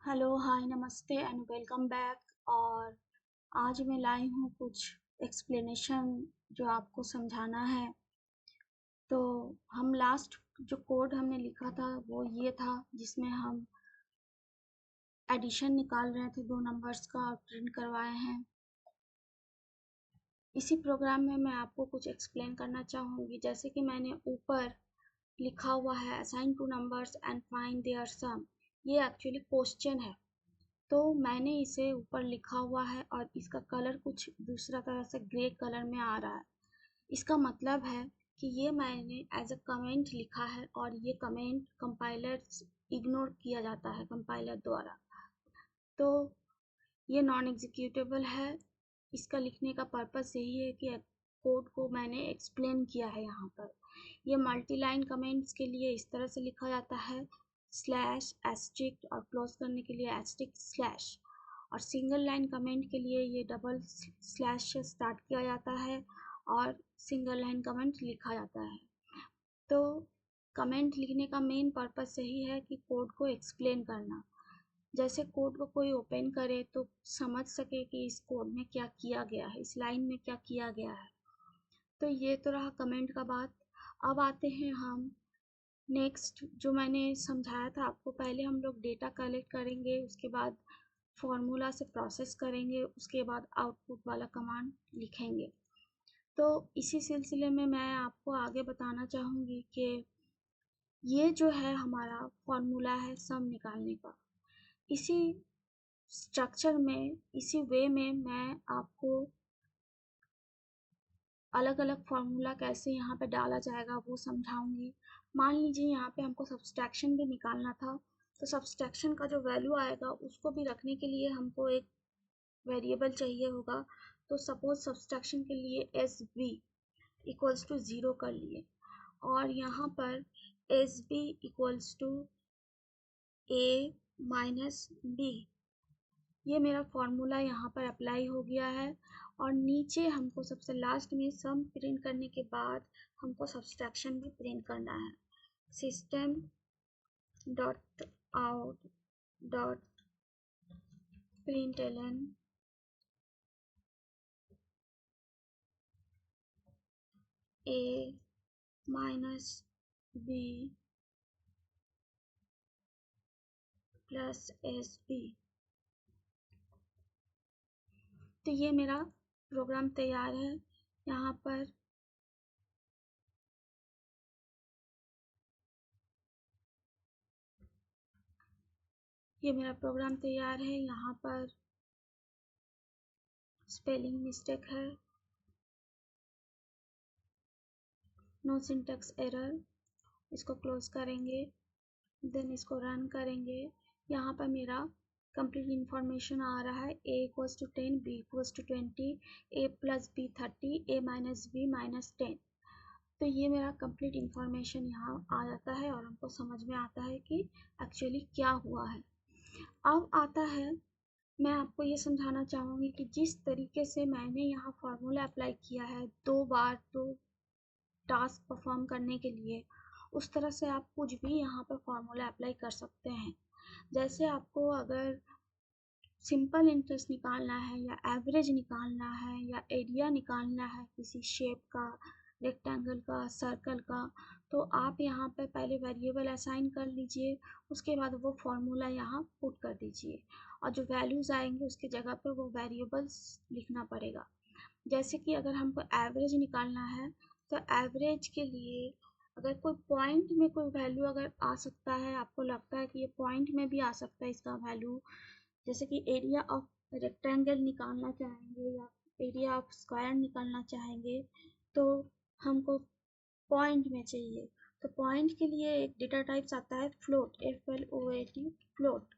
Hello hi नमस्ते and welcome back. और आज मैं लाई हूँ कुछ एक्सप्लेनेशन जो आपको समझाना है। तो हम लास्ट जो कोड हमने लिखा था वो ये था, जिसमें हम एडिशन निकाल रहे थे दो नंबर्स का और प्रिंट करवाए हैं। इसी प्रोग्राम में मैं आपको कुछ एक्सप्लेन करना चाहूँगी। जैसे कि मैंने ऊपर लिखा हुआ है assign two numbers and find their sum, ये एक्चुअली क्वेश्चन है। तो मैंने इसे ऊपर लिखा हुआ है और इसका कलर कुछ दूसरा तरह से ग्रे कलर में आ रहा है। इसका मतलब है कि ये मैंने एज अ कमेंट लिखा है और ये कमेंट कंपाइलर इग्नोर किया जाता है कंपाइलर द्वारा। तो ये नॉन एग्जीक्यूटेबल है। इसका लिखने का पर्पस यही है कि कोड को मैंने एक्सप्लेन किया है यहाँ पर। ये मल्टी लाइन कमेंट्स के लिए इस तरह से लिखा जाता है, स्लैश एस्ट्रिक, और क्लोज करने के लिए एस्ट्रिक स्लैश। और सिंगल लाइन कमेंट के लिए ये डबल स्लैश से स्टार्ट किया जाता है और सिंगल लाइन कमेंट लिखा जाता है। तो कमेंट लिखने का मेन पर्पस यही है कि कोड को एक्सप्लेन करना। जैसे कोड को कोई ओपन करे तो समझ सके कि इस कोड में क्या किया गया है, इस लाइन में क्या किया गया है। तो ये तो रहा कमेंट का बात। अब आते हैं हम नेक्स्ट, जो मैंने समझाया था आपको। पहले हम लोग डेटा कलेक्ट करेंगे, उसके बाद फॉर्मूला से प्रोसेस करेंगे, उसके बाद आउटपुट वाला कमांड लिखेंगे। तो इसी सिलसिले में मैं आपको आगे बताना चाहूँगी कि ये जो है हमारा फॉर्मूला है सम निकालने का। इसी स्ट्रक्चर में, इसी वे में मैं आपको अलग अलग फार्मूला कैसे यहाँ पे डाला जाएगा वो समझाऊंगी। मान लीजिए यहाँ पे हमको सब्सट्रैक्शन भी निकालना था, तो सब्सट्रैक्शन का जो वैल्यू आएगा उसको भी रखने के लिए हमको एक वेरिएबल चाहिए होगा। तो सपोज सब्सट्रैक्शन के लिए एस बी इक्वल्स टू 0 कर लिए, और यहाँ पर S B equals to A minus B, ये मेरा फॉर्मूला यहाँ पर अप्लाई हो गया है। और नीचे हमको सबसे लास्ट में सम प्रिंट करने के बाद हमको सब्सट्रैक्शन भी प्रिंट करना है। System dot out dot println a minus b plus s b. तो ये मेरा प्रोग्राम तैयार है। यहाँ पर ये मेरा प्रोग्राम तैयार है। यहाँ पर स्पेलिंग मिस्टेक है, नो सिंटैक्स एरर। इसको क्लोज करेंगे, देन इसको रन करेंगे। यहाँ पर मेरा कंप्लीट इंफॉर्मेशन आ रहा है, a equals to 10, b equals to 20, a plus b 30, a minus b minus 10। तो ये मेरा कंप्लीट इंफॉर्मेशन यहाँ आ जाता है और हमको समझ में आता है कि एक्चुअली क्या हुआ है। अब आता है, मैं आपको ये समझाना चाहूँगी कि जिस तरीके से मैंने यहाँ फार्मूला अप्लाई किया है दो बार तो टास्क परफॉर्म करने के लिए, उस तरह से आप कुछ भी यहाँ पर फार्मूला अप्लाई कर सकते हैं। जैसे आपको अगर सिंपल इंटरेस्ट निकालना है या एवरेज निकालना है या एरिया निकालना है किसी शेप का, रेक्टेंगल का, सर्कल का, तो आप यहाँ पर पहले वेरिएबल असाइन कर लीजिए, उसके बाद वो फार्मूला यहाँ पुट कर दीजिए और जो वैल्यूज़ आएंगे उसकी जगह पर वो वेरिएबल्स लिखना पड़ेगा। जैसे कि अगर हमको एवरेज निकालना है तो एवरेज के लिए अगर कोई पॉइंट में कोई वैल्यू अगर आ सकता है, आपको लगता है कि ये पॉइंट में भी आ सकता है इसका वैल्यू, जैसे कि एरिया ऑफ रेक्टेंगल निकालना चाहेंगे या एरिया ऑफ स्क्वायर निकालना चाहेंगे, तो हमको पॉइंट में चाहिए। तो पॉइंट के लिए एक डेटा टाइप्स आता है फ्लोट, FLOAT, फ्लोट।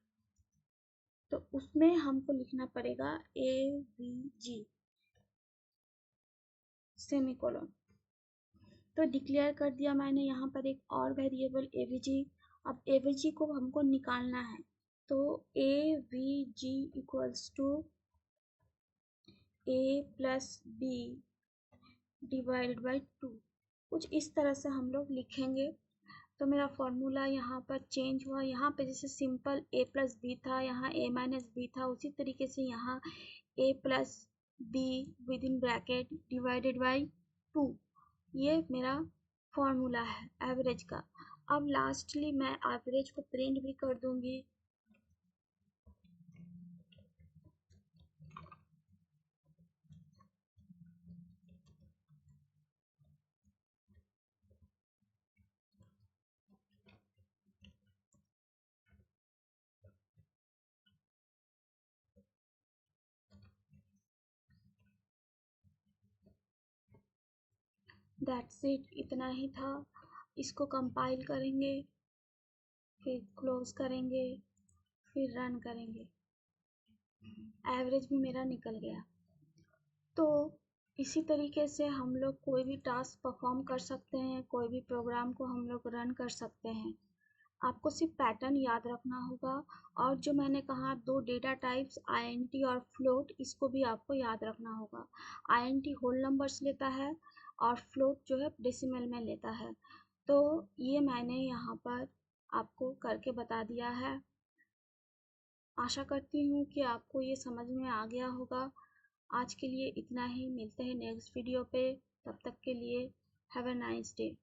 तो उसमें हमको लिखना पड़ेगा AVG सेमीकोलन। तो डिक्लेयर कर दिया मैंने यहाँ पर एक और वेरिएबल AVG। अब AVG को हमको निकालना है, तो AVG equals to A plus B divided by 2, कुछ इस तरह से हम लोग लिखेंगे। तो मेरा फॉर्मूला यहाँ पर चेंज हुआ। यहाँ पे जैसे सिंपल a प्लस बी था, यहाँ a माइनस बी था, उसी तरीके से यहाँ a plus be with in bracket divided by 2, ये मेरा फॉर्मूला है एवरेज का। अब लास्टली मैं एवरेज को प्रिंट भी कर दूंगी। दैट्स इट, इतना ही था। इसको कंपाइल करेंगे, फिर क्लोज करेंगे, फिर रन करेंगे। एवरेज भी मेरा निकल गया। तो इसी तरीके से हम लोग कोई भी टास्क परफॉर्म कर सकते हैं, कोई भी प्रोग्राम को हम लोग रन कर सकते हैं। आपको सिर्फ पैटर्न याद रखना होगा, और जो मैंने कहा दो डेटा टाइप्स आईएनटी और फ्लोट, इसको भी आपको याद रखना होगा। आईएनटी होल नंबर्स लेता है और फ्लोट जो है डेसिमल में लेता है। तो ये मैंने यहाँ पर आपको करके बता दिया है। आशा करती हूँ कि आपको ये समझ में आ गया होगा। आज के लिए इतना ही, मिलते हैं नेक्स्ट वीडियो पे। तब तक के लिए हैव अ नाइस डे।